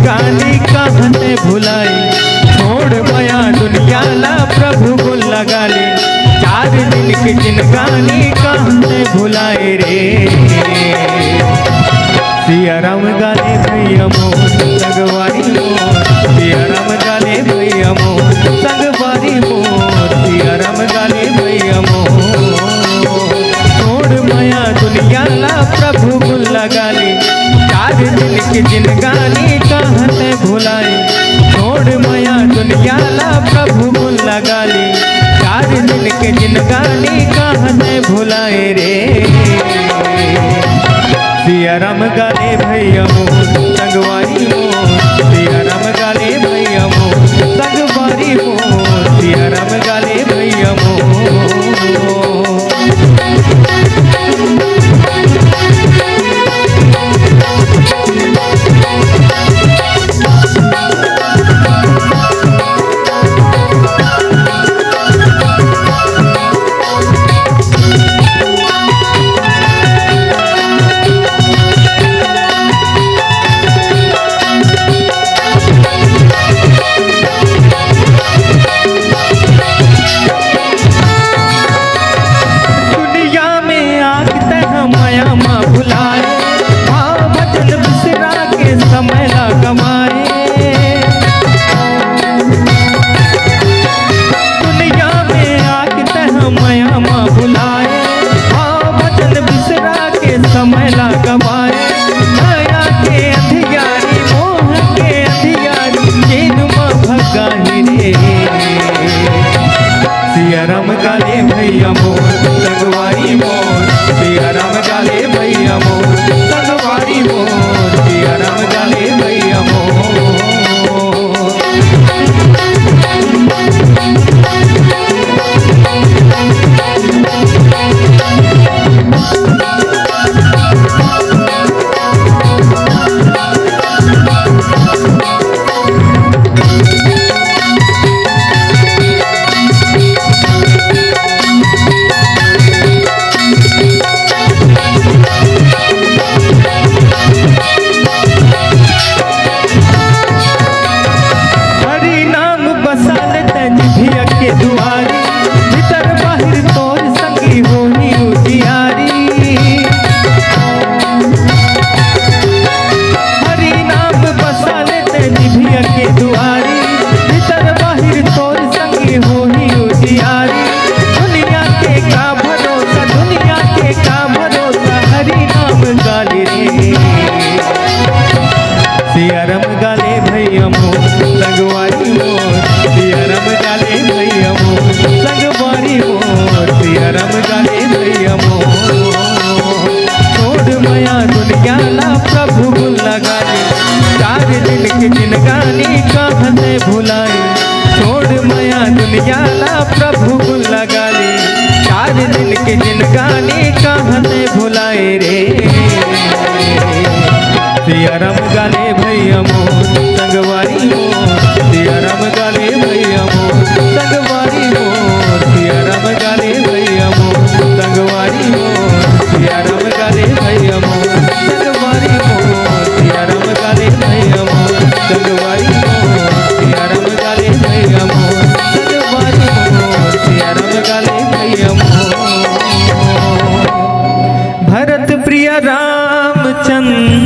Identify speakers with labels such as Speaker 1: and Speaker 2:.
Speaker 1: जिनगानी कहते भुलाई, छोड़ माया दुनिया ला प्रभु गुण लगा ले। 4 दिन के जिनगानी कहते भुलाए रे। सिया राम गाले भैया मोर संगवारी मोर, सिया राम गाले भैया मोर संगवारी मोर, सिया राम गाले भैया मोर। छोड़ माया दुनिया ला प्रभु गुण लगा ले। 4 दिन के जिनगानी कहते भुलाए, छोड़ माया दुनिया ला प्रभु गुण लगा ले। 4 दिन के जिनगानी कहते भुलाए रे। सिया राम गाले भैया मोर संगवारी मोर, सिया राम गाले भैया मोर संगवारी मोर, सिया राम गाले भैया मोर। सिया राम गाले भैया मोर संगवारी मोर, सिया राम गाले भैया मोर संगवारी मोर, सिया राम गाले भैया मोर। सिया राम गाले भैया मोर संगवारी मोर, सिया राम गाले भैया मोर संगवारी मोर, सिया राम गाले भैया मोर। छोड़ माया दुनिया ला प्रभु गुण लगा ले। 4 दिन के जिनगानी कहते भुलाए, छोड़ माया दुनिया ला प्रभु गुण लगा ले। 4 दिन के जिनगानी कहते भुलाए रे। सिया राम गाले भैया मोर संगवारी मोर, सिया राम गाले भैया मोर संगवारी मोर, सिया राम गाले भैया मोर संगवारी मोर, सिया राम गाले भैया मोर संगवारी मोर, सिया राम गाले भैया मोर संगवारी मोर, सिया राम गाले भैया मोर संगवारी मोर, सिया राम गाले भैया मोर। भरत प्रिय रामचंद्र